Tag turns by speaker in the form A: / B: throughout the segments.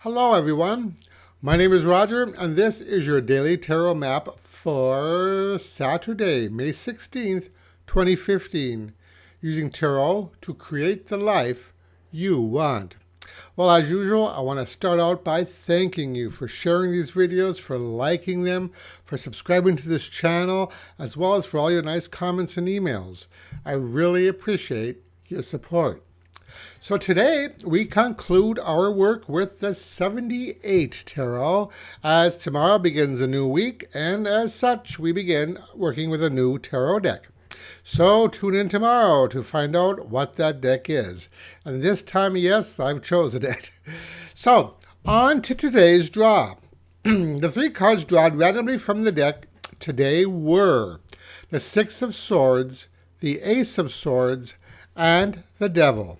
A: Hello everyone, my name is Roger and this is your daily tarot map for Saturday, May 16th, 2015, using tarot to create the life you want. Well, as usual, I want to start out by thanking you for sharing these videos, for liking them, for subscribing to this channel, as well as for all your nice comments and emails. I really appreciate your support. So today we conclude our work with the 78 Tarot, as tomorrow begins a new week, and as such we begin working with a new tarot deck. So tune in tomorrow to find out what that deck is. And this time, yes, I've chosen it. So on to today's draw. The three cards drawn randomly from the deck today were the Six of Swords, the Ace of Swords, and the Devil.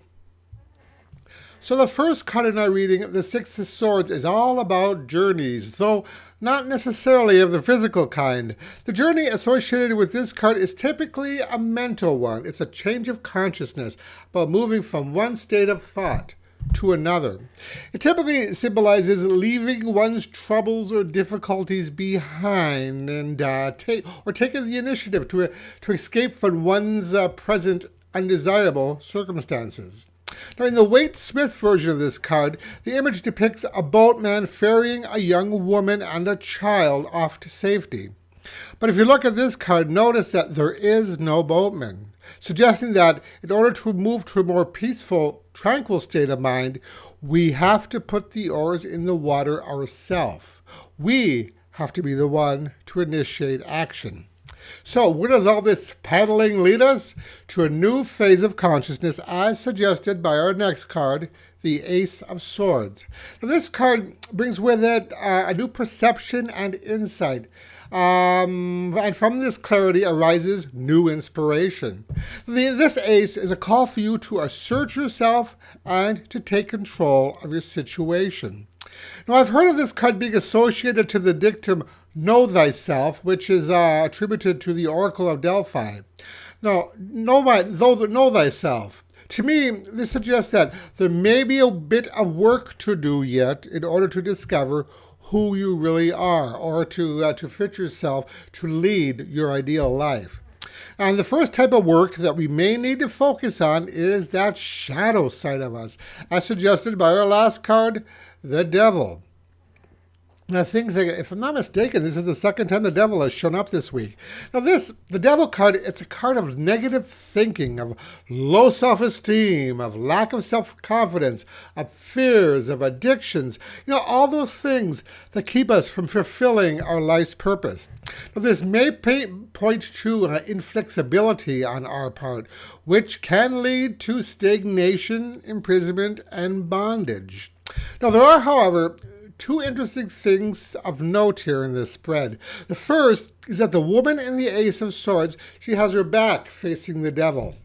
A: So the first card in our reading, the Six of Swords, is all about journeys, though not necessarily of the physical kind. The journey associated with this card is typically a mental one. It's a change of consciousness, about moving from one state of thought to another. It typically symbolizes leaving one's troubles or difficulties behind and taking the initiative to escape from one's present undesirable circumstances. Now, in the Waite Smith version of this card, the image depicts a boatman ferrying a young woman and a child off to safety. But if you look at this card, notice that there is no boatman, suggesting that in order to move to a more peaceful, tranquil state of mind, we have to put the oars in the water ourselves. We have to be the one to initiate action. So where does all this paddling lead us? To a new phase of consciousness, as suggested by our next card, the Ace of Swords. Now, this card brings with it a new perception and insight. And from this clarity arises new inspiration. This ace is a call for you to assert yourself and to take control of your situation. Now, I've heard of this card being associated to the dictum, know thyself, which is attributed to the Oracle of Delphi. Now, know thyself. To me, this suggests that there may be a bit of work to do yet in order to discover who you really are, or to fit yourself to lead your ideal life. And the first type of work that we may need to focus on is that shadow side of us, as suggested by our last card, the Devil. And I think that, if I'm not mistaken, this is the second time the Devil has shown up this week. Now the Devil card, it's a card of negative thinking, of low self-esteem, of lack of self-confidence, of fears, of addictions, all those things that keep us from fulfilling our life's purpose. Now this may point to inflexibility on our part, which can lead to stagnation, imprisonment, and bondage. Now there are, however, two interesting things of note here in this spread. The first is that the woman in the Ace of Swords, she has her back facing the Devil.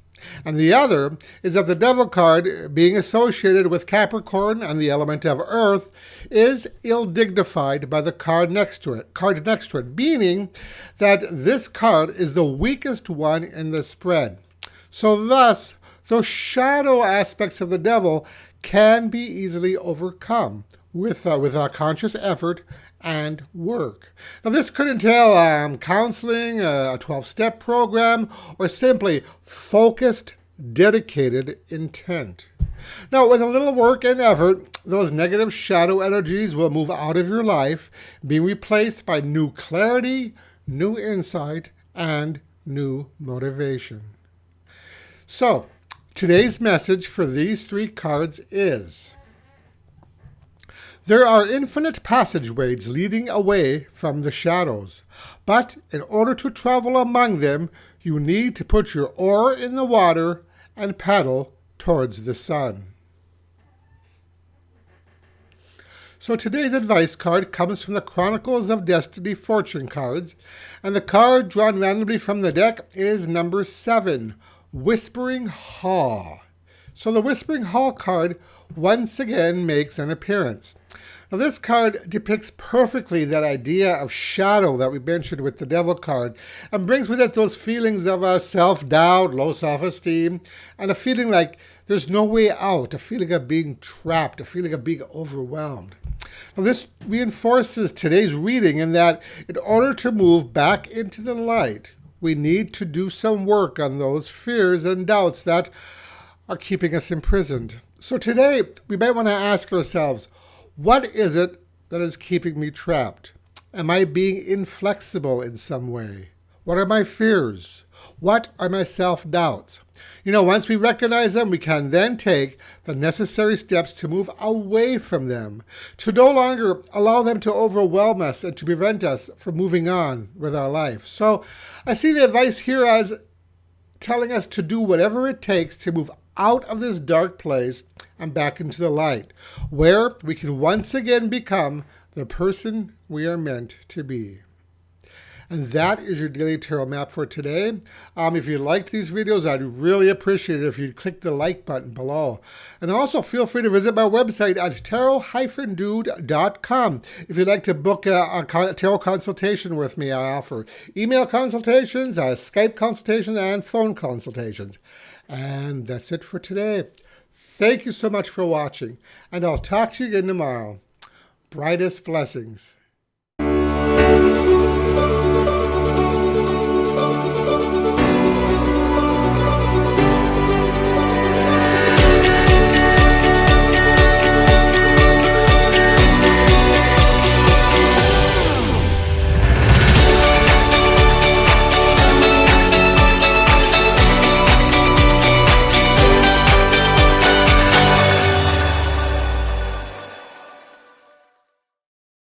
A: And the other is that the Devil card, being associated with Capricorn and the element of Earth, is ill-dignified by the card next to it, meaning that this card is the weakest one in the spread. So thus, those shadow aspects of the Devil can be easily overcome with a conscious effort and work. Now this could entail counseling, a 12-step program, or simply focused, dedicated intent. Now with a little work and effort, those negative shadow energies will move out of your life, being replaced by new clarity, new insight, and new motivation. So today's message for these three cards is: there are infinite passageways leading away from the shadows, but in order to travel among them, you need to put your oar in the water and paddle towards the sun. So today's advice card comes from the Chronicles of Destiny fortune cards, and the card drawn randomly from the deck is number 7, Whispering Hall. So the Whispering Hall card once again makes an appearance. Now this card depicts perfectly that idea of shadow that we mentioned with the Devil card, and brings with it those feelings of self-doubt, low self-esteem, and a feeling like there's no way out, a feeling of being trapped, a feeling of being overwhelmed. Now, this reinforces today's reading in that in order to move back into the light, we need to do some work on those fears and doubts that are keeping us imprisoned. So today, we might want to ask ourselves, what is it that is keeping me trapped? Am I being inflexible in some way? What are my fears? What are my self-doubts? Once we recognize them, we can then take the necessary steps to move away from them, to no longer allow them to overwhelm us and to prevent us from moving on with our life. So I see the advice here as telling us to do whatever it takes to move out of this dark place and back into the light, where we can once again become the person we are meant to be. And that is your daily tarot map for today. If you liked these videos, I'd really appreciate it if you'd click the like button below. And also feel free to visit my website at tarot-dude.com. If you'd like to book a tarot consultation with me, I offer email consultations, Skype consultations, and phone consultations. And that's it for today. Thank you so much for watching, and I'll talk to you again tomorrow. Brightest blessings.